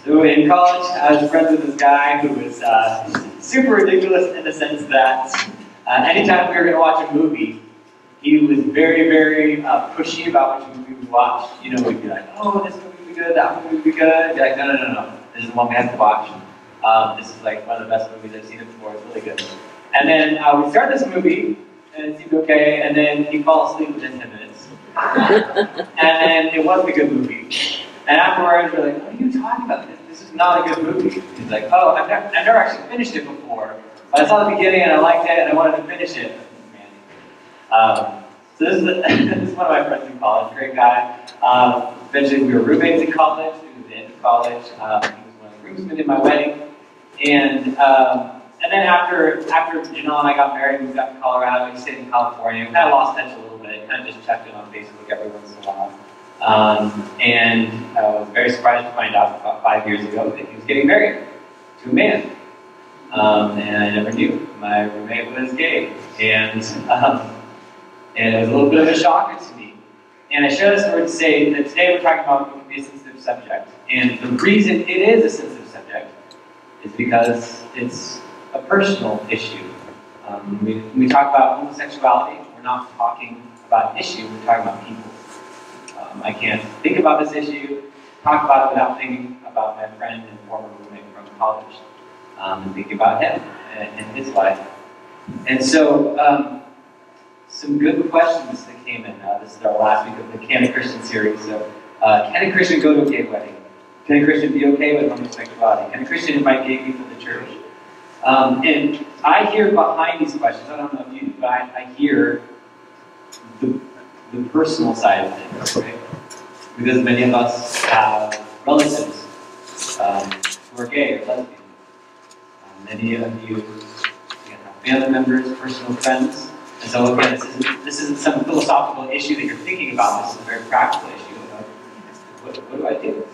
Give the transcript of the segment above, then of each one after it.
So in college, I was friends with this guy who was super ridiculous in the sense that anytime we were going to watch a movie, he was very, very pushy about which movie we watched. You know, we'd be like, oh, this movie would be good, that movie would be good. He'd be like, no. This is the one we have to watch. This is like one of the best movies I've seen before. It's really good. And then we start this movie, and it seemed okay, and then he fell asleep within 10 minutes. And then it wasn't a good movie. And afterwards, we're like, what are you talking about? This is not a good movie. He's like, oh, I've never actually finished it before. But I saw the beginning, and I liked it, and I wanted to finish it. So this is one of my friends in college, great guy. Eventually we were roommates in college, through the end of college. He was one of the groomsmen in my wedding. And then after Janelle and I got married, we moved out to Colorado, we stayed in California. We kind of lost touch a little bit, kind of just checked in on Facebook every once in a while. And I was very surprised to find out about 5 years ago that he was getting married to a man. And I never knew. My roommate was gay. And it was a little bit of a shocker to me. And I share this word to say that today we're talking about what can be a sensitive subject. And the reason it is a sensitive subject is because it's a personal issue. When we talk about homosexuality, we're not talking about an issue, we're talking about people. I can't think about this issue, talk about it without thinking about my friend and former roommate from college, and thinking about him and his life. And so, some good questions that came in. This is our last week of the Can a Christian series. So, can a Christian go to a gay wedding? Can a Christian be okay with homosexuality? Can a Christian invite gay people to church? And I hear behind these questions, I don't know if you do, but I hear the personal side of things, right? Because many of us have relatives who are gay or lesbian. Many of you have family members, personal friends. And so again, this isn't some philosophical issue that you're thinking about. This is a very practical issue. What do I do?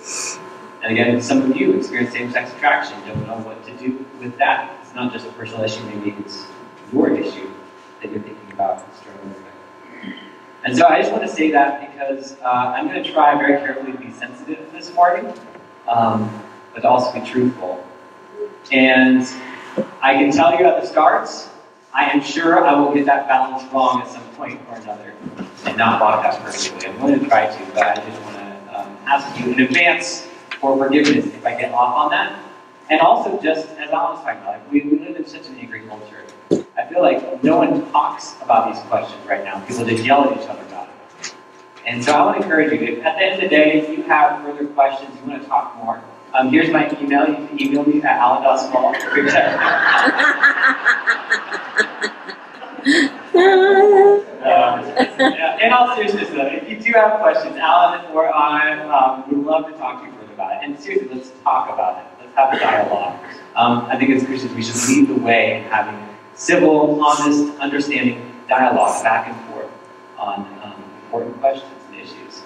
And again, some of you experience same-sex attraction, don't know what to do with that. It's not just a personal issue, maybe it's your issue that you're thinking about struggling with. And so I just want to say that because I'm going to try very carefully to be sensitive this morning, but to also be truthful. And I can tell you at the start, I am sure I will get that balance wrong at some point or another and not walk that perfectly. I'm going to try to, but I just want to ask you in advance for forgiveness if I get off on that. And also, just as Alan was talking about, we live in such an angry culture. I feel like no one talks about these questions right now. People just yell at each other about it. And so I want to encourage you, if at the end of the day, if you have further questions, you want to talk more, here's my email. You can email me at alan.small. In all seriousness, though, if you do have questions, Alan or I would love to talk to you further about it. And seriously, let's talk about it. Let's have a dialogue. I think as Christians, we should lead the way in having civil, honest, understanding dialogue back and forth on important questions and issues.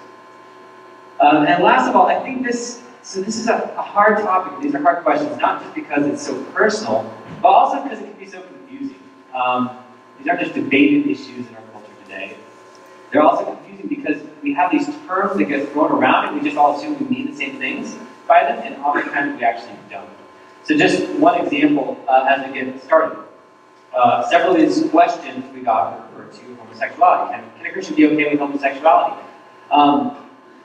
And last of all, I think this is a hard topic. These are hard questions, not just because it's so personal, but also because it can be so confusing. These aren't just debated issues in our culture today. They're also confusing because we have these terms that get thrown around and we just all assume we mean the same things by them, and oftentimes we actually don't. So just one example as we get started. Several of these questions we got refer to homosexuality. Can a Christian be okay with homosexuality?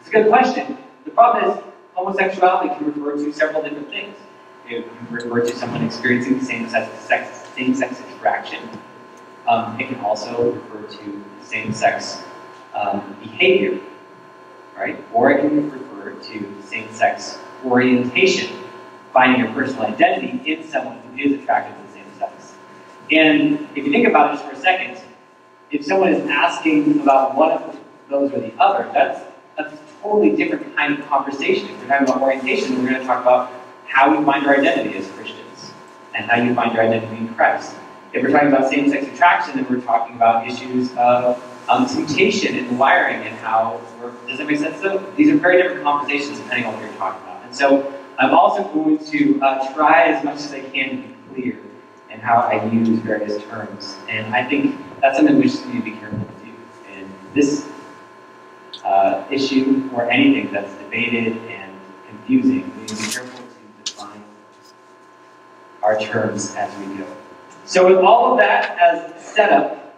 It's a good question. The problem is homosexuality can refer to several different things. It can refer to someone experiencing same-sex attraction. It can also refer to same-sex behavior, right? Or it can refer to same-sex orientation, finding your personal identity in someone who is attracted to the same sex. And if you think about it just for a second, if someone is asking about one of those or the other, that's a totally different kind of conversation. If we're talking about orientation, we're going to talk about how we find our identity as Christians and how you find your identity in Christ. If we're talking about same-sex attraction, then we're talking about issues of temptation and wiring and how, does that make sense though? These are very different conversations depending on what you're talking about. And so I'm also going to try as much as I can to be clear in how I use various terms. And I think that's something we just need to be careful to do. And this issue or anything that's debated and confusing. We need to be careful to define our terms as we go. So with all of that as setup,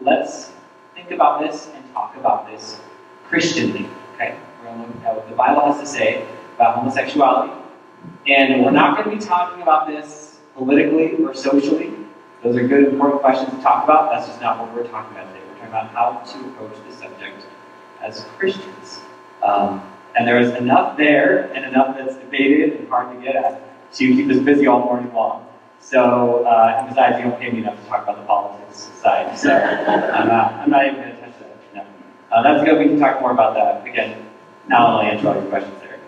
let's think about this and talk about this Christianly. Okay? We're going to look at what the Bible has to say about homosexuality. And we're not going to be talking about this politically or socially. Those are good, important questions to talk about. That's just not what we're talking about today. We're talking about how to approach the subject as Christians. And there's enough there and enough that's debated and hard to get at to keep us busy all morning long. So, besides, you don't pay me enough to talk about the politics side, so I'm not even going to touch that. No. That's good. We can talk more about that. Again, now I'll answer all your questions there.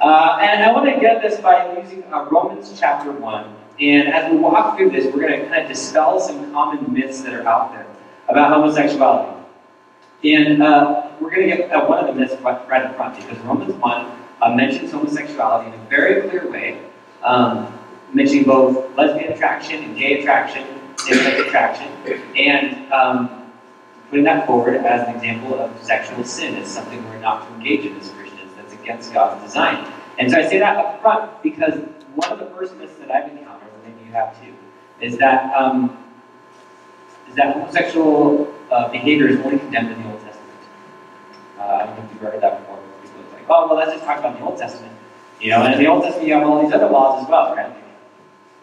And I want to get this by using Romans chapter 1. And as we walk through this, we're going to kind of dispel some common myths that are out there about homosexuality. And we're going to get one of the myths right in front, because Romans 1 mentions homosexuality in a very clear way, mentioning both lesbian attraction and gay attraction, same-sex attraction, and putting that forward as an example of sexual sin as something we're not to engage in as Christians, that's against God's design. And so I say that up front because one of the first myths that I've encountered, and maybe you have too, is that homosexual behavior is only condemned in the Old Testament. I don't know if you've ever heard that before. People are like, oh, well, let's just talk about the Old Testament. You know, and in the Old Testament, you have all these other laws as well, right?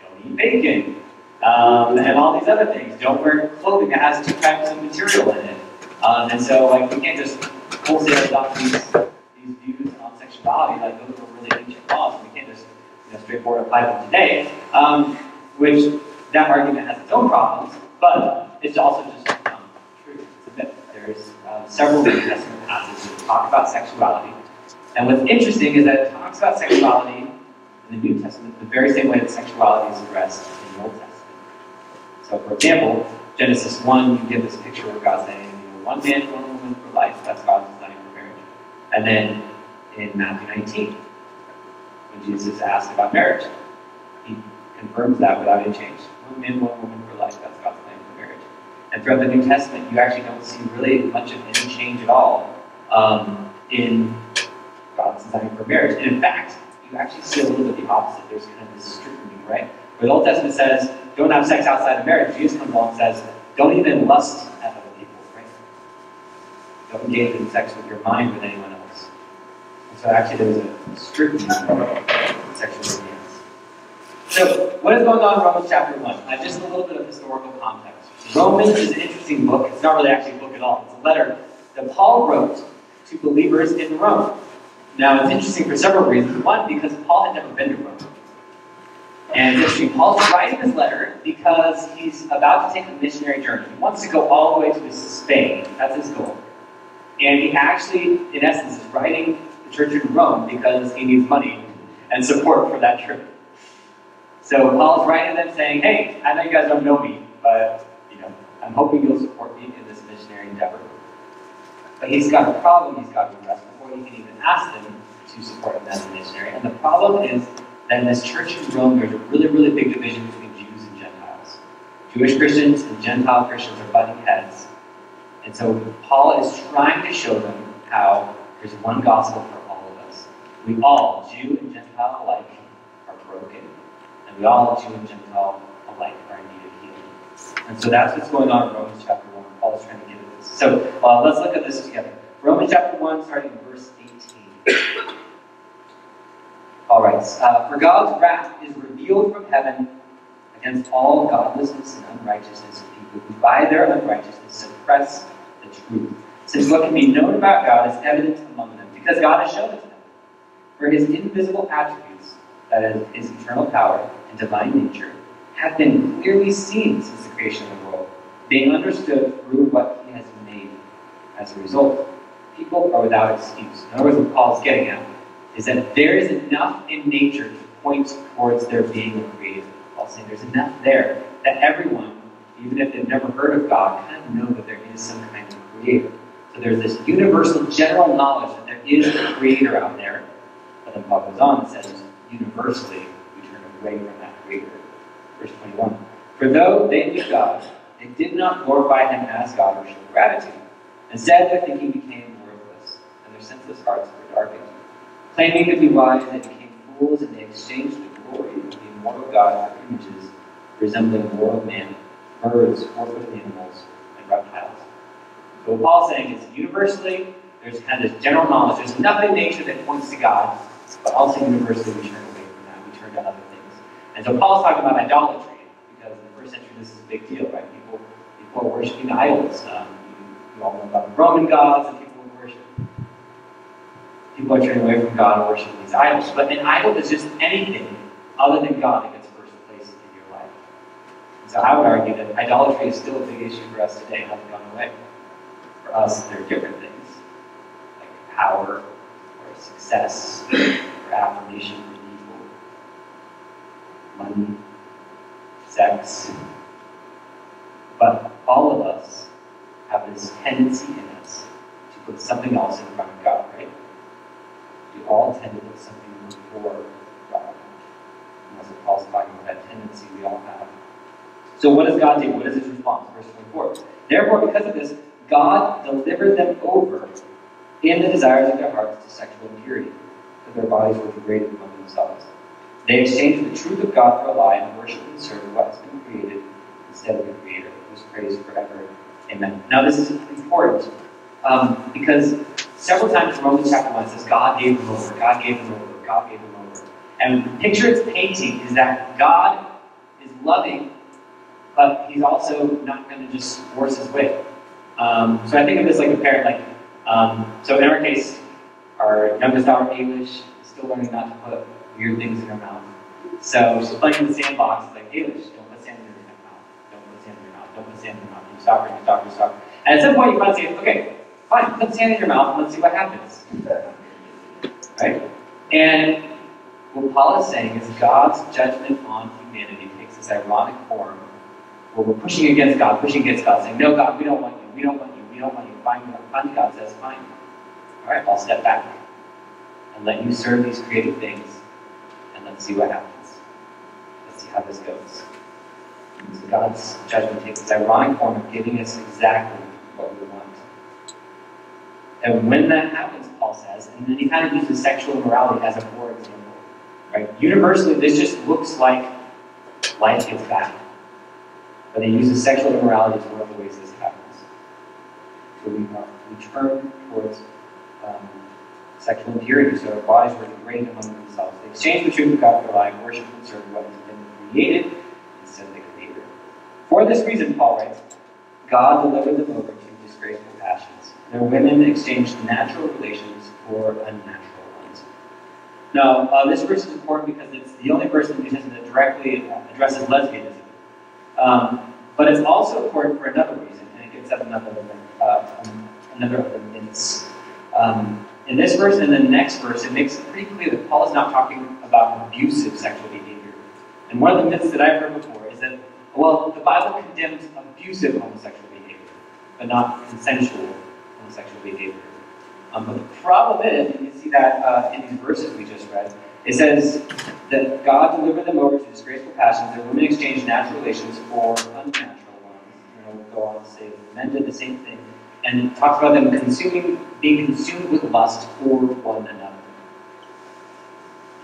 Don't eat bacon, and all these other things. Don't wear clothing that has 2 types of material in it. And so, like, we can't just wholesale adopt these views on sexuality. Like, those are really ancient laws. We can't just, straightforward apply them today. Which that argument has its own problems, but it's also just true. It's a myth. There's several New Testament passages that talk about sexuality. And what's interesting is that it talks about sexuality in the New Testament the very same way that sexuality is addressed in the Old Testament. So, for example, Genesis 1, you get this picture of God saying, one man, one woman for life. That's God's design for marriage. And then in Matthew 19, when Jesus is asked about marriage, he confirms that without any change. One man, one woman for life. That's God's plan for marriage. And throughout the New Testament, you actually don't see really much of any change at all in God's design for marriage. And in fact, you actually see a little bit the opposite. There's kind of this scrutiny, right? Where the Old Testament says, don't have sex outside of marriage. Jesus comes along and says, don't even lust at other people, right? Don't engage in sex with your mind with anyone else. And so actually there was a scrutiny of sexual deviance. So, what is going on in Romans chapter 1? Just a little bit of historical context. Romans is an interesting book. It's not really actually a book at all. It's a letter that Paul wrote to believers in Rome. Now, it's interesting for several reasons. One, because Paul had never been to Rome. And it's interesting, Paul's writing this letter because he's about to take a missionary journey. He wants to go all the way to Spain. That's his goal. And he actually, in essence, is writing the church in Rome because he needs money and support for that trip. So Paul's writing them saying, hey, I know you guys don't know me, but I'm hoping you'll support me in this missionary endeavor. But he's got a problem he's got to address before he can even ask them to support him as a missionary. And the problem is that in this church in Rome, there's a really, really big division between Jews and Gentiles. Jewish Christians and Gentile Christians are butting heads. And so Paul is trying to show them how there's one gospel for all of us. We all, Jew and Gentile alike, are broken. And we all, Jew and Gentile alike, are in need of healing. And so that's what's going on in Romans chapter 1. Paul is trying to get at this. So let's look at this together. Romans chapter 1, starting in verse 18. All right. For God's wrath is revealed from heaven against all godlessness and unrighteousness of people who by their unrighteousness suppress the truth. Since what can be known about God is evident among them, because God has shown it to them. For his invisible attributes, that is, his eternal power and divine nature, have been clearly seen since the creation of the world, being understood through what he has made. As a result, people are without excuse. In other words, what Paul is getting at is that there is enough in nature to point towards there being a creator. Paul's saying there's enough there that everyone, even if they've never heard of God, kind of know that there is some kind of creator. So there's this universal general knowledge that there is a creator out there. But then Paul goes on and says, universally, we turn away from that creator. Verse 21. For though they knew God, they did not glorify him as God or show gratitude. Instead, their thinking became worthless, and their senseless hearts were darkened. Claiming to be wise, they became fools, and they exchanged the glory of the immortal God for images resembling mortal man, birds, four-footed animals, and reptiles. So what Paul's saying is, universally, there's kind of this general knowledge. There's enough in nature that points to God, but also universally we turn away from that. We turn to other things. And so Paul's talking about idolatry, because in the first century this is a big deal, right? People are worshiping idols. You all know about the Roman gods and people who worship. People are turning away from God and worshiping these idols. But an idol is just anything other than God that gets first place in your life. And so I would argue that idolatry is still a big issue for us today. It hasn't gone away. For us, there are different things, like power, or success, or affirmation from people, money, sex. But all of us have this tendency in us to put something else in front of God, right? We all tend to put something before God. And that's what Paul's talking about, that tendency we all have. So what does God do? What is his response? Verse 24. Therefore, because of this, God delivered them over in the desires of their hearts to sexual impurity, because their bodies were degraded among themselves. They exchanged the truth of God for a lie and worshipped and served what has been created instead of the Creator, who is praised forever. Amen. Now this is important because several times in Romans chapter 1 it says God gave them over, God gave them over, God gave them over. And the picture it's painting is that God is loving, but he's also not going to just force his way. So I think of this like a parent, so in our case, our youngest daughter, Ailish, is still learning not to put weird things in her mouth. So she's playing in the sandbox, it's like, Ailish, don't put sand in your mouth, don't put sand in your mouth, don't put sand in your mouth. You stop her, you stop her, you stop her. And at some point you finally say, okay, fine, put sand in your mouth and let's see what happens. Right? And what Paul is saying is God's judgment on humanity takes this ironic form where we're pushing against God, saying, no, God, we don't want you, we don't want you, we don't want you. Finally, God says, fine. All right, I'll step back and let you serve these creative things, and let's see what happens. Let's see how this goes. And so God's judgment takes this ironic form of giving us exactly what we want. And when that happens, Paul says, and then he kind of uses sexual immorality as a for example. Right? Universally, this just looks like life gets bad. But he uses sexual immorality as one of the ways this happens. So we turn towards sexual impurity, so our bodies were degraded among themselves. They exchanged the truth of God for a lie, worship and serve what has been created instead of the Creator. For this reason, Paul writes, God delivered them over to disgraceful passions. Their women exchanged natural relations for unnatural ones. Now, this verse is important because it's the only verse in the New Testament that directly addresses lesbianism. But it's also important for another reason, and it gets at another of the myths. In this verse and the next verse, it makes it pretty clear that Paul is not talking about abusive sexual behavior. And one of the myths that I've heard before is that, well, the Bible condemns abusive homosexual behavior, but not consensual homosexual behavior. But the problem is, and you can see that in these verses we just read, it says that God delivered them over to disgraceful passions. Their women exchanged natural relations for unnatural ones. We'll go on to say men did the same thing. And it talks about them being consumed with lust for one another.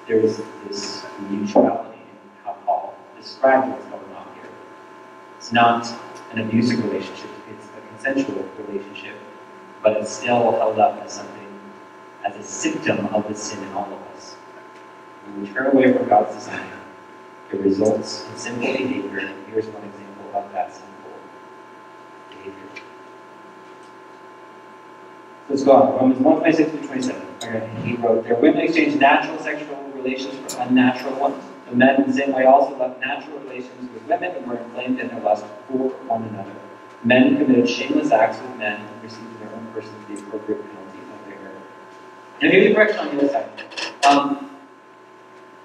There's this mutuality in how Paul describes what's going on here. It's not an abusive relationship, it's a consensual relationship, but it's still held up as something, as a symptom of the sin in all of us. When we turn away from God's design, it results in sinful behavior, and here's one example of that sinful behavior. Let's go on. Romans 1:26-27. He wrote, their women exchanged natural sexual relations for unnatural ones. The men in the same way also left natural relations with women and were inflamed in their lust for one another. Men committed shameless acts with men and received in their own persons the appropriate penalty of their error. And here's the correction on the other side.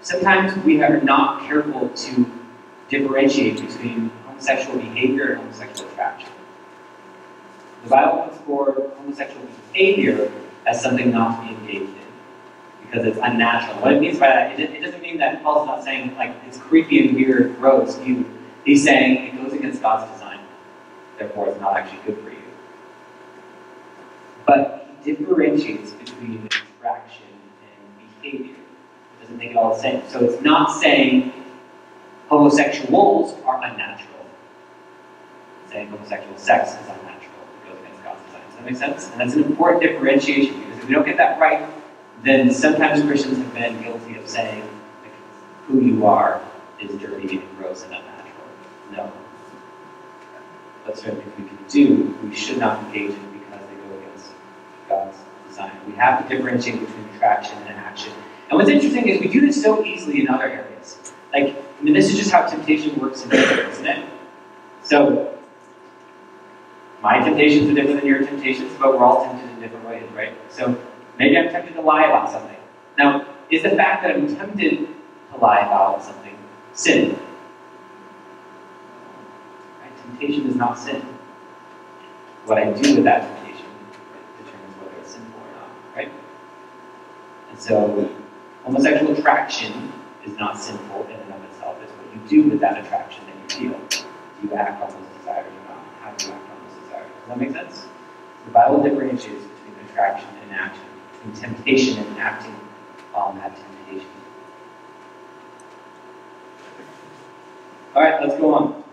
Sometimes we are not careful to differentiate between homosexual behavior and homosexual attraction. The Bible puts forward homosexual behavior as something not to be engaged in because it's unnatural. What it means by that, it doesn't mean that Paul's not saying like it's creepy and weird, gross. He's saying it goes against God's design. Therefore, it's not actually good for you. But he differentiates between attraction and behavior. It doesn't make it all the same. So it's not saying homosexuals are unnatural. It's saying homosexual sex is unnatural. It goes against God's design. Does that make sense? And that's an important differentiation, because if we don't get that right, then sometimes Christians have been guilty of saying like, who you are is dirty and gross and unnatural. No. But certainly if we can do, we should not engage in because they go against God's design. We have to differentiate between attraction and action. And what's interesting is we do this so easily in other areas. Like, I mean, this is just how temptation works in nature, isn't it? So, my temptations are different than your temptations, but we're all tempted in different ways, right? So, maybe I'm tempted to lie about something. Now, is the fact that I'm tempted to lie about something sin? Temptation is not sin. What I do with that temptation determines whether it's sinful or not, right? And so, homosexual attraction is not sinful in and of itself. It's what you do with that attraction that you feel. Do you act on those desires or not? How do you act on those desires? Does that make sense? The Bible differentiates between attraction and action, between temptation and acting on that temptation. All right, let's go on.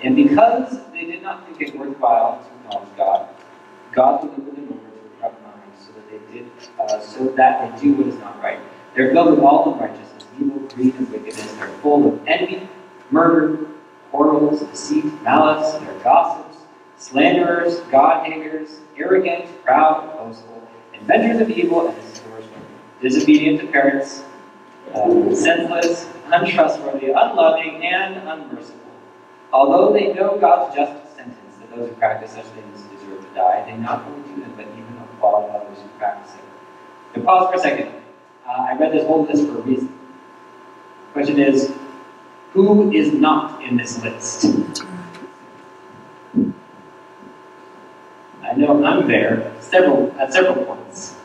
And because they did not think it worthwhile to acknowledge God, God delivered them over to a corrupt mind, so that they do what is not right. They're filled with all unrighteousness, evil, greed, and wickedness. They're full of envy, murder, quarrels, deceit, malice. They're gossips, slanderers, God-haters, arrogant, proud, boastful, inventors of evil, and extortioners, disobedient to parents, senseless, untrustworthy, unloving, and unmerciful. Although they know God's just sentence that those who practice such things deserve to die, they not only do them, but even applaud others who practice it. So pause for a second. I read this whole list for a reason. The question is, who is not in this list? I know I'm there at several points.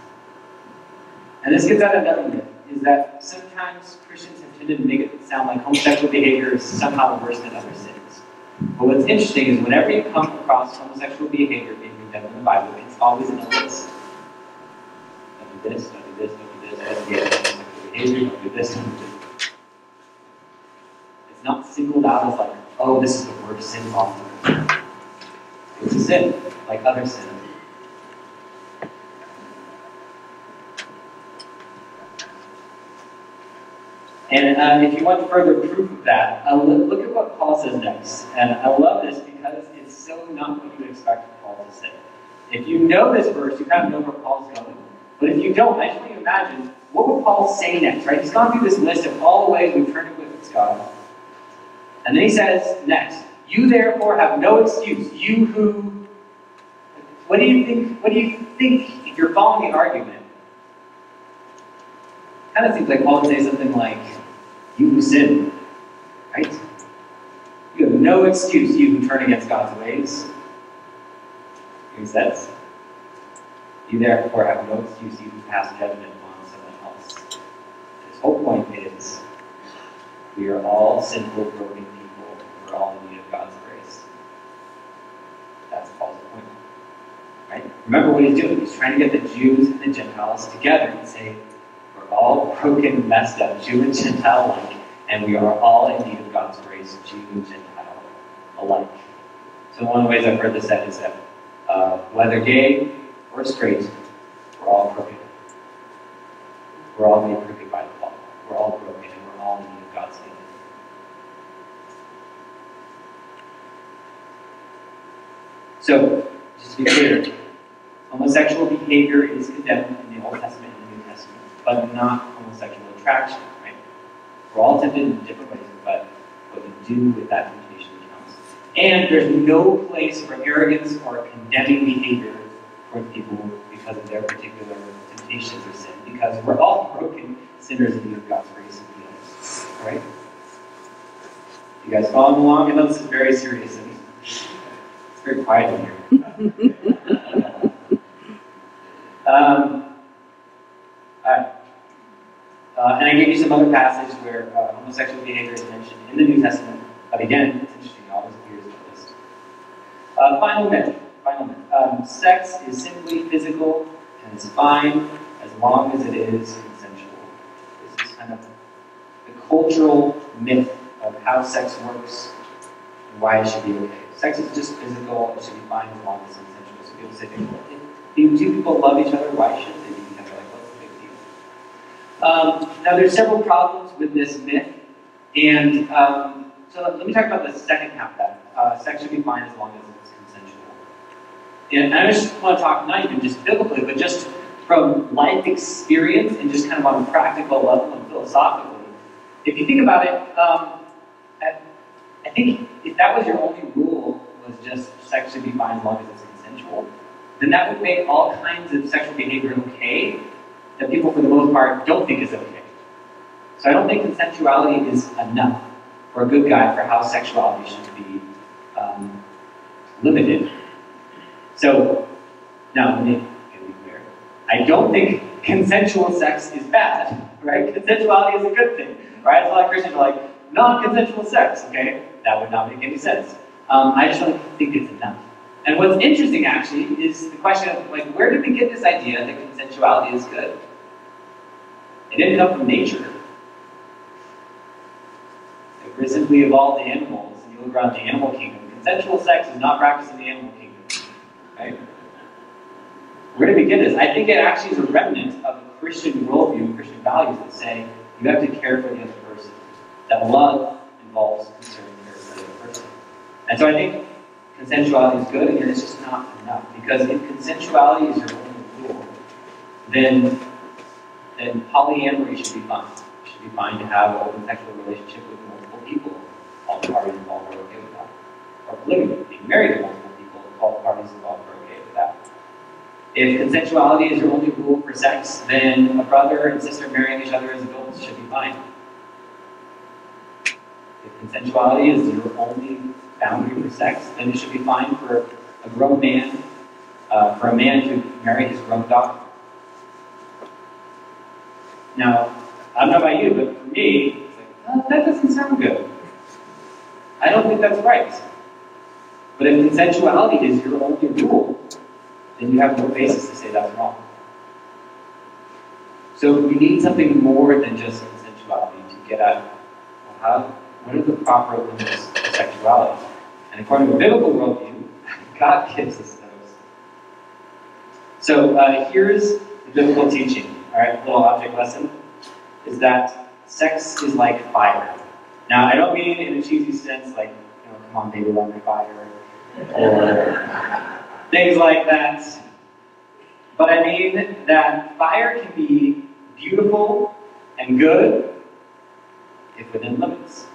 And this gets at another myth, is that sometimes Christians have tended to make it sound like homosexual behavior is somehow worse than other sins. But what's interesting is whenever you come across homosexual behavior being condemned in the Bible, it's always in a list. Don't do this, don't do this, don't do this, don't do homosexual behavior, don't do this, don't do this. It's not singled out as like, oh, this is the worst sin possible. It's a sin, like other sins. And if you want further proof of that, look at what Paul says next. And I love this because it's so not what you would expect Paul to say. If you know this verse, you kind of know where Paul's going. But if you don't, I just want you to imagine, what would Paul say next, right? He's gone through this list of all the ways we've turned it with God. And then he says next, you therefore have no excuse. You who, what do you think if you're following the argument? Kind of seems like Paul would say something like, you who sin, right? You have no excuse, you who turn against God's ways. Makes sense? You therefore have no excuse, you who pass judgment on someone else. His whole point is, we are all sinful, broken people. We're all in need of God's grace. That's Paul's point. Right? Remember what he's doing. He's trying to get the Jews and the Gentiles together and say, all broken, messed up, Jew and Gentile alike, and we are all in need of God's grace, Jew and Gentile alike. So one of the ways I've heard this said is that whether gay or straight, we're all crooked. We're all made crooked by the fall. We're all broken, and we're all in need of God's hand. So, just to be clear, homosexual behavior is condemned in the Old Testament and the New Testament, but not homosexual attraction, right? We're all tempted in different ways, but what we do with that temptation counts. And there's no place for arrogance or condemning behavior toward people because of their particular temptations or sin, because we're all broken sinners in need of God's grace and healing. All right? You guys following along? I know this is very serious. It's very quiet in here. And I gave you some other passage where homosexual behavior is mentioned in the New Testament. But again, it's interesting. It always Final myth. Sex is simply physical and is fine as long as it is consensual. This is kind of the cultural myth of how sex works and why it should be okay. Sex is just physical, it should be fine as long as it's consensual. So people say, if two people love each other, why shouldn't they be together? Like, what's the big deal? Now, there's several problems with this myth, and so let me talk about the second half of that. Sex should be fine as long as it's consensual. And I just want to talk not even just biblically, but just from life experience and just kind of on a practical level and philosophically. If you think about it, I think if that was your only rule, was just sex should be fine as long as it's consensual, then that would make all kinds of sexual behavior okay that people, for the most part, don't think is okay. So I don't think consensuality is enough for a good guide for how sexuality should be limited. So, now, let me be clear. I don't think consensual sex is bad, right? Consensuality is a good thing, right? So a lot of Christians are like, non-consensual sex, okay? That would not make any sense. I just don't think it's enough. And what's interesting, actually, is the question of, like, where did we get this idea that consensuality is good? It didn't come from nature. We're simply evolved animals, and you look around the animal kingdom. Consensual sex is not practiced in the animal kingdom. Right? Where did we get this? I think it actually is a remnant of a Christian worldview, Christian values that say you have to care for the other person. That love involves concern and care for the other person. And so I think consensuality is good, and it's just not enough. Because if consensuality is your only rule, then polyamory should be fine. It should be fine to have an open sexual relationship with multiple people. All the parties involved are okay with that. Or polygamy, being married to multiple people, all the parties involved are okay with that. If consensuality is your only rule for sex, then a brother and sister marrying each other as adults should be fine. If consensuality is your only boundary for sex, then it should be fine for a grown man, for a man to marry his grown daughter. Now, I don't know about you, but for me, it's like, oh, that doesn't sound good. I don't think that's right. But if consensuality is your only rule, then you have no basis to say that's wrong. So you need something more than just consensuality to get at, well, what are the proper limits of sexuality? And according to a biblical worldview, God gives us those. So here's the biblical teaching. All right, little object lesson is that sex is like fire. Now, I don't mean in a cheesy sense, like, come on, baby, light my fire, or things like that. But I mean that fire can be beautiful and good if within limits.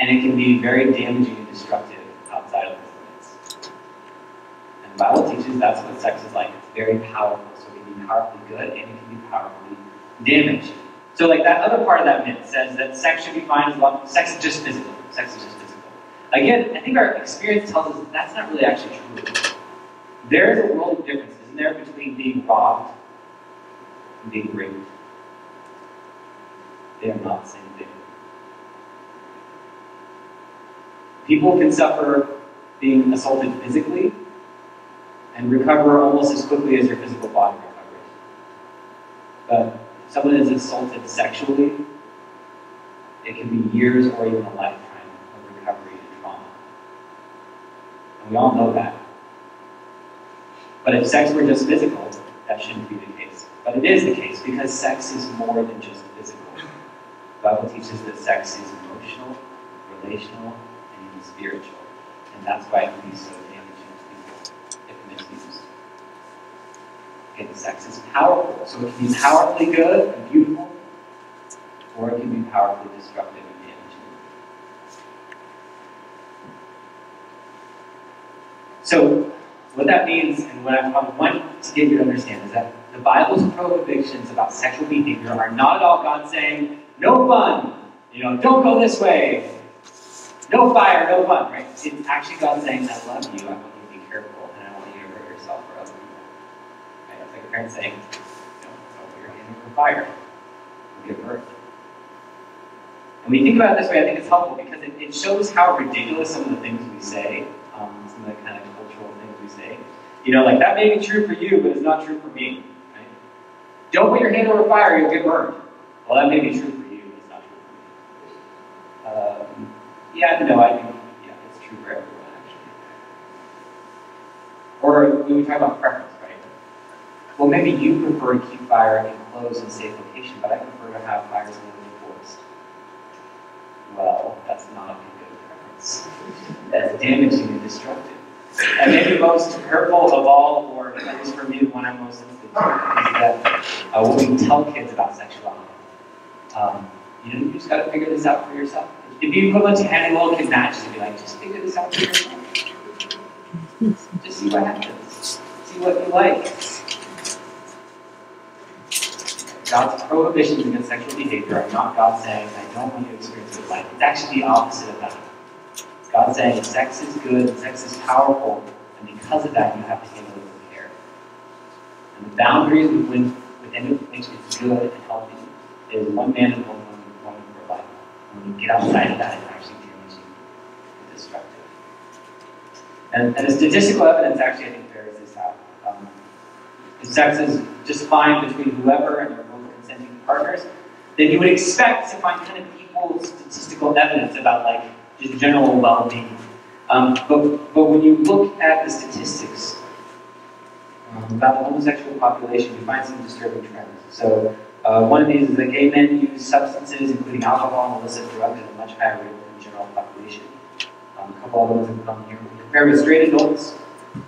And it can be very damaging and destructive outside of those limits. And the Bible teaches that's what sex is like. It's very powerful. So it can be powerfully good and it can be powerfully damaged. So like that other part of that myth says that sex should be fine as long as sex is just physical. Sex is just physical. Again, I think our experience tells us that that's not really actually true. There is a world of difference, isn't there, between being robbed and being raped? They are not the same thing. People can suffer being assaulted physically and recover almost as quickly as your physical body recovers. But if someone is assaulted sexually, it can be years or even a lifetime of recovery and trauma. And we all know that. But if sex were just physical, that shouldn't be the case. But it is the case because sex is more than just physical. The Bible teaches that sex is emotional, relational, and even spiritual. And that's why it can be so damaging to people if misused. Okay, sex is powerful. So it can be powerfully good and beautiful, or it can be powerfully destructive and damaging. So, what that means, and what I want to get you to understand, is that the Bible's prohibitions about sexual behavior are not at all God saying, no fun, don't go this way, no fire, no fun, right? It's actually God saying, I love you, I want you to be careful, and I want you to hurt yourself or other people. Right? It's like a parent saying, don't put your hand over fire, you'll give birth. And when you think about it this way, I think it's helpful because it shows how ridiculous some of the things we say some of the kind of cultural things we say. You know, like, that may be true for you, but it's not true for me. Right? Don't put your hand over fire, you'll get burned. Well, that may be true for you, but it's not true for me. Yeah, no, I think, yeah, it's true for everyone, actually. Or when we talk about preference, right? Well, maybe you prefer to keep fire in closed and safe location, but I prefer to have fires in the forest. Well, that's not a good preference. That's damaging and destructive. And maybe most hurtful of all, or at least for me, the one I'm most sensitive to, is that when we tell kids about sexuality, you know, you just got to figure this out for yourself. It'd be equivalent to handing a little kid matches and be like, just figure this out for yourself. Just see what happens. See what you like. God's prohibitions against sexual behavior are not God saying, I don't want you to experience good life. It's actually the opposite of that. It's God saying sex is good, sex is powerful, and because of that, you have to handle it with care. And the boundaries within which it's good and healthy is one man and one woman for life. And when you get outside of that, it's actually damaging and destructive. And the statistical evidence actually, I think, bears this out. If sex is just fine between whoever and their both consenting partners, then you would expect to find kind of equal statistical evidence about, like, just general well-being. But when you look at the statistics about the homosexual population, you find some disturbing trends. So one of these is that gay men use substances, including alcohol and illicit drugs, at a much higher rate than the general population. A couple of those have come here. Compared with straight adults,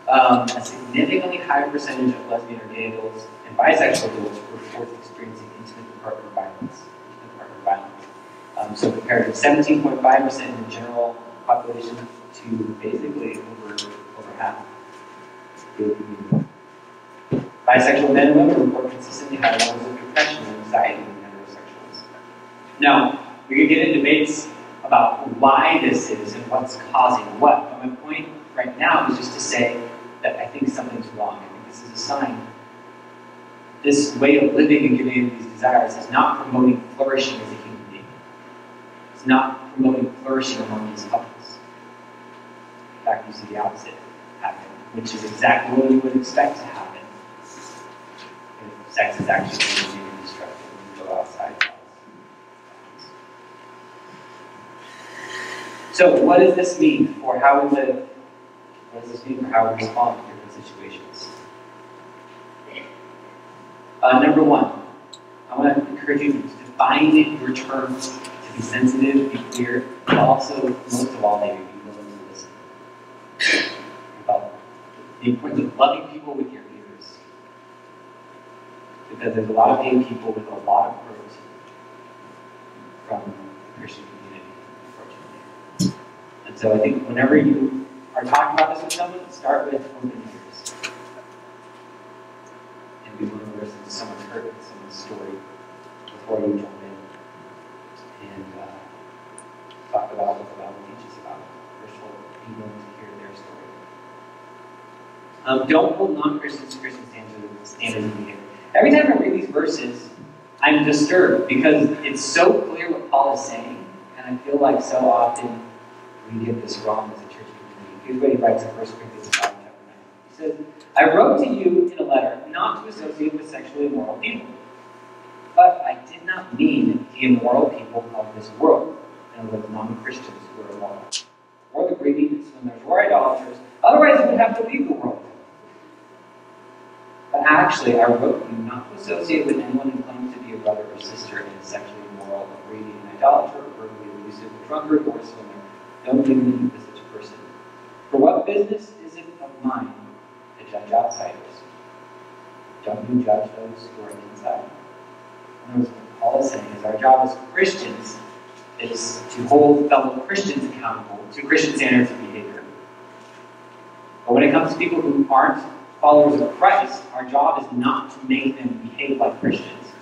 a significantly higher percentage of lesbian or gay adults and bisexual adults report experiencing intimate partner violence. So compared to 17.5% in the general population to basically over half. Bisexual men and women report consistently higher levels of depression and anxiety than heterosexuals. Now, we could get into debates about why this is and what's causing what. But my point right now is just to say that I think something's wrong. I think this is a sign. This way of living and giving in these desires is not promoting flourishing as a human being. It's not promoting flourishing among these couples. In fact, you see the opposite happen, which is exactly what you would expect to happen if sex is actually damaging and destructive when you go outside. So, what does this mean for how we live? What does this mean for how we respond to different situations? Number one, I want to encourage you to define your terms, to be sensitive, be clear, but also, most of all, maybe be willing to listen. About the importance of loving people with your ears. Because there's a lot of gay people with a lot of hurt from the Christian community, unfortunately. And so I think whenever you are talking about this with someone, start with open ears. And be willing to listen to someone's hurt and someone's story before you jump in and talk about what the Bible teaches about it. First of all, be willing to hear their story. Don't hold non-Christians to Christian standards of behavior. Every time I read these verses, I'm disturbed because it's so clear what Paul is saying, and I feel like so often we get this wrong as a church community. Here's what he writes in 1 Corinthians 5, chapter 9. He says, I wrote to you in a letter not to associate with sexually immoral people, but I did not mean the immoral people of this world, and with non-Christians who are immoral, or the greedy, swimmers, or idolaters. Otherwise, you would have to leave the world. But actually, I wrote you not to associate with anyone who claims to be a brother or sister and is sexually immoral, a greedy, an idolater, or verbally abusive, a drunkard, or a swimmer. Don't even meet with such a person. For what business is it of mine to judge outsiders? Don't you judge those who are inside? In other words, what Paul is saying is our job as Christians is to hold fellow Christians accountable to Christian standards of behavior. But when it comes to people who aren't followers of Christ, our job is not to make them behave like Christians.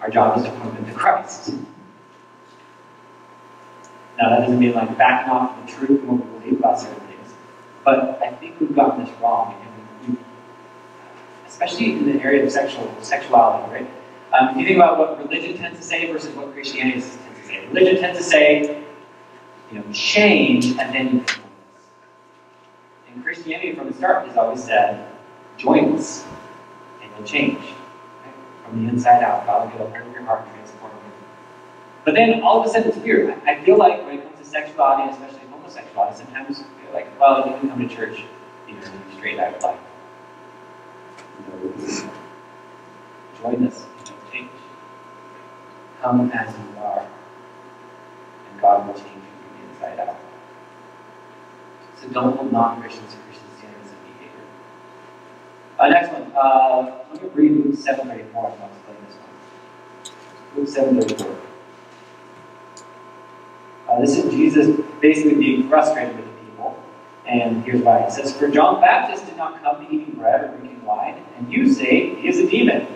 Our job is to point them to Christ. Now, that doesn't mean like backing off the truth and what we believe about certain things. But I think we've gotten this wrong, and especially in the area of sexuality, right? If you think about what religion tends to say versus what Christianity tends to say. Religion tends to say, change and then you can And Christianity from the start has always said, join us, and you'll change. Right? From the inside out, God will get a hold of your heart and transform you. But then all of a sudden it's weird. I feel like when it comes to sexuality, and especially homosexuality, sometimes you're like, well, you can come to church, you know, straight out of life. Join us, and you'll change. Come as you are, and God will change you from the inside out. So don't hold non-Christians to Christian standards of behavior. Next one. Let me read Luke 7:34. I'll explain this one. Luke 7:34. This is Jesus basically being frustrated with the people. And here's why. It says, "For John the Baptist did not come eating bread or drinking wine, and you say he is a demon.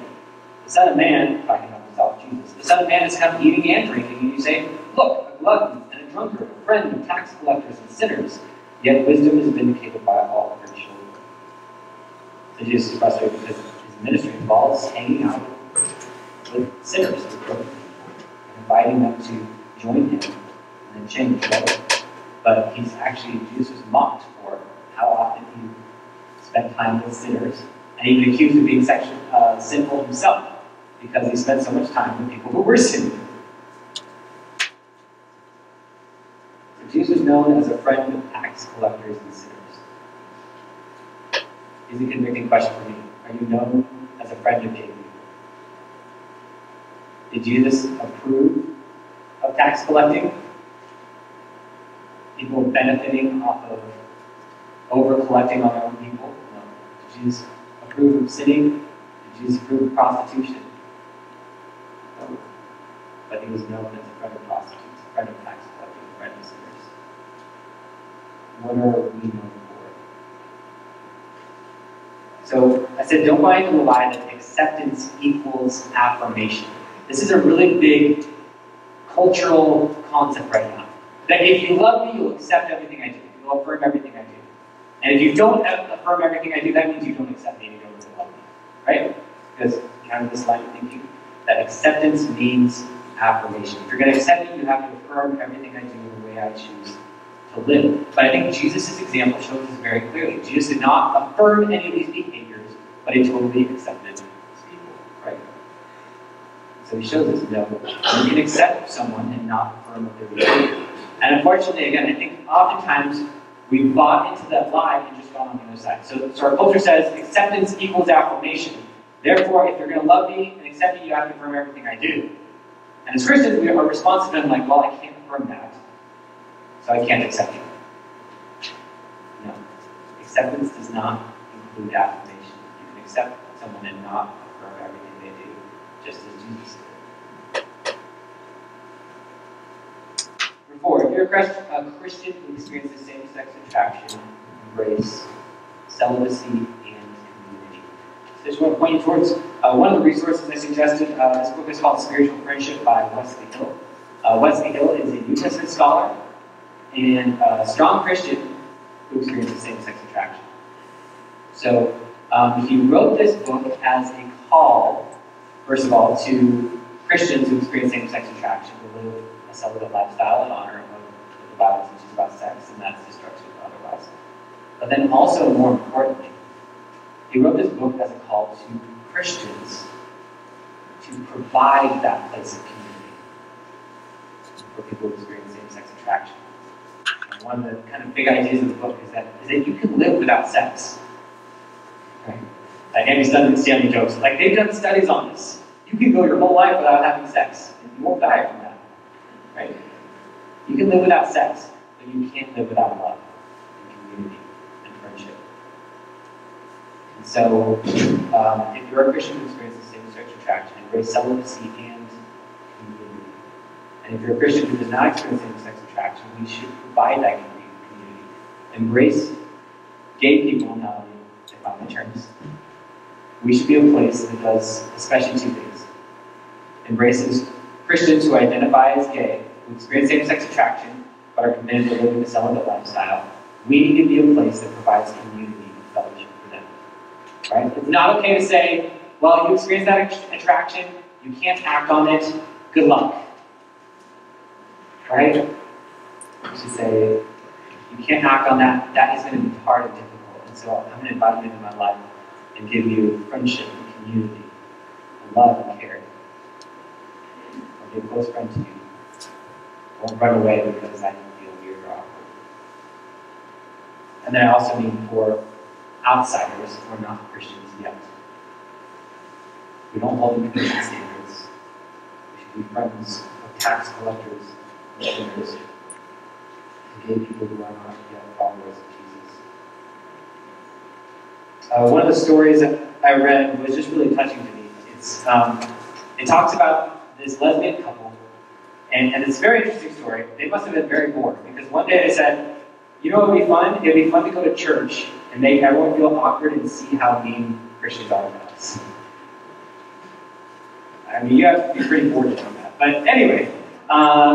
The Son of Man," talking about himself, Jesus, "the Son of Man has come eating and drinking, and you say, look, a glutton and a drunkard, a friend of tax collectors and sinners. Yet wisdom is vindicated by all her children." So Jesus is frustrated because his ministry involves hanging out with sinners, with broken people, and inviting them to join him and then change, right? But Jesus was mocked for how often he spent time with sinners, and even accused of being sinful himself because he spent so much time with people who were sinning. Jesus was known as a friend of tax collectors and sinners. Here's a convicting question for me. Are you known as a friend of gay people? Did Jesus approve of tax collecting? People benefiting off of over-collecting on their own people? No. Did Jesus approve of sinning? Did Jesus approve of prostitution? No. But he was known as a friend of prostitutes, a friend of tax collecting, a friend of sinners. What are we known for? So I said, don't buy into the lie that acceptance equals affirmation. This is a really big cultural concept right now. That if you love me, you'll accept everything I do. You'll affirm everything I do. And if you don't affirm everything I do, that means you don't accept me and you don't really love me. Right? Because you have this line of thinking that acceptance means affirmation. If you're going to accept me, you have to affirm everything I do the way I choose to live. But I think Jesus' example shows this very clearly. Jesus did not affirm any of these behaviors, but he totally accepted these people, right? So he shows us, no, you can accept someone and not affirm what they're doing. And unfortunately, again, I think oftentimes we've bought into that lie and just gone on the other side. So our culture says acceptance equals affirmation. Therefore, if you're going to love me and accept me, you have to affirm everything I do. And as Christians, our response to them like, well, I can't affirm that, so I can't accept you. No. Acceptance does not include affirmation. You can accept someone and not affirm everything they do, just as Jesus did. Number 4, if you're a Christian who experiences same-sex attraction, embrace celibacy and community. So I just want to point you towards one of the resources I suggested. This book is called Spiritual Friendship by Wesley Hill. Wesley Hill is a New Testament scholar and a strong Christian who experiences same-sex attraction. So he wrote this book as a call, first of all, to Christians who experience same-sex attraction to live a celibate lifestyle in honor of what the Bible teaches about sex, and that's destructive otherwise. But then also, more importantly, he wrote this book as a call to Christians to provide that place of community for people who experience same-sex attraction. And one of the kind of big ideas of the book is that you can live without sex. Right? Like Andy's done Stanley jokes. Like, they've done studies on this. You can go your whole life without having sex, and you won't die from that. Right? You can live without sex, but you can't live without love and community and friendship. And so, if you're a Christian who experiences same-sex attraction, embrace celibacy and community. And if you're a Christian who does not experience same-sex attraction, we should provide that community. Embrace gay people, now define the terms. We should be a place that does especially 2 things. Embraces Christians who identify as gay, who experience same-sex attraction, but are committed to living a celibate lifestyle. We need to be a place that provides community and fellowship for them. Right? It's not okay to say, well, you experience that attraction, you can't act on it, good luck. Right? We should say, if you can't act on that, that is going to be hard and difficult. And so I'm going to invite you into my life and give you friendship and community and love and care. I'll be a close friend to you. I won't run away because I feel weird or awkward. And then I also mean for outsiders who are not Christians yet. We don't hold them to Christian standards. We should be friends of tax collectors and sinners, and gay people who are not yet followers of Jesus. One of the stories that I read was just really touching to me. It talks about this lesbian couple, and it's a very interesting story. They must have been very bored, because one day they said, you know what would be fun? It would be fun to go to church and make everyone feel awkward and see how mean Christians are to us. I mean, you have to be pretty bored to know that. But anyway,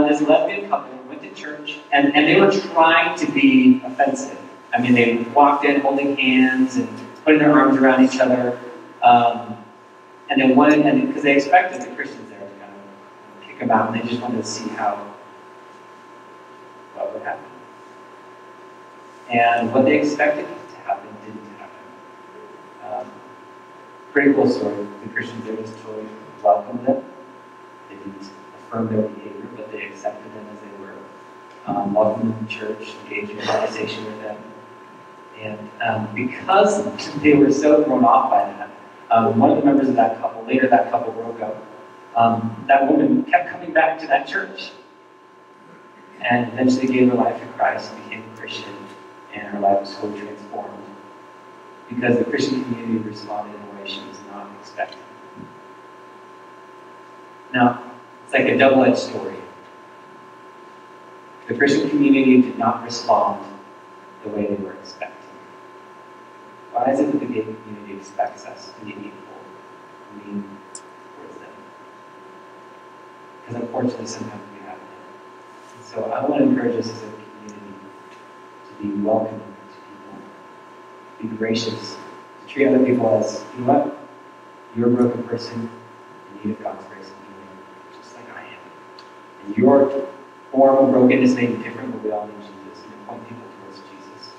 this lesbian couple went to church, and they were trying to be offensive. I mean, they walked in holding hands and putting their arms around each other. And then because they expected the Christians there to kind of kick them out, and they just wanted to see what would happen. And what they expected to happen didn't happen. Pretty cool story. The Christians there just totally welcomed them. They didn't affirm their behavior, but they accepted them as they were. Welcomed them to church, engaged in conversation with them. And because they were so thrown off by that, one of the members of that couple, later that couple broke up, that woman kept coming back to that church. And eventually gave her life to Christ, became a Christian, and her life was totally transformed. Because the Christian community responded in a way she was not expecting. Now, it's like a double-edged story. The Christian community did not respond the way they were expecting. Why is it that the gay community expects us to be equal and mean towards them? Because unfortunately, sometimes we haven't. And so I want to encourage us as a community to be welcoming to people, be gracious, to treat other people as, you know what? You're a broken person in need of God's grace and healing, just like I am. And your form of brokenness may be different, but we all need Jesus, and point people towards Jesus.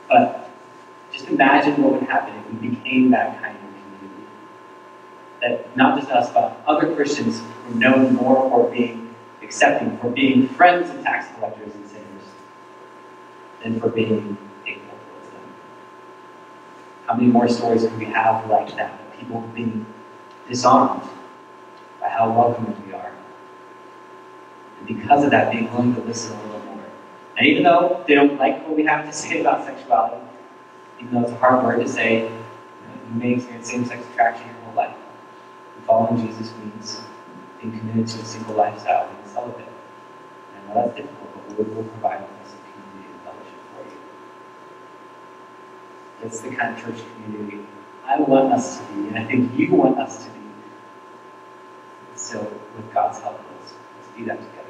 But just imagine what would happen if we became that kind of community. That not just us, but other Christians were known more for being accepting, for being friends of tax collectors and sinners, than for being hateful towards them. How many more stories could we have like that, of people being disarmed by how welcoming we are? And because of that, being willing to listen a little more. And even though they don't like what we have to say about sexuality, even though it's a hard word to say, you may experience same-sex attraction your whole life. And following Jesus means being committed to a single lifestyle, being celibate. And I know that's difficult, but the Lord will provide a place of community and fellowship for you. That's the kind of church community I want us to be, and I think you want us to be. So, with God's help, let's be that together.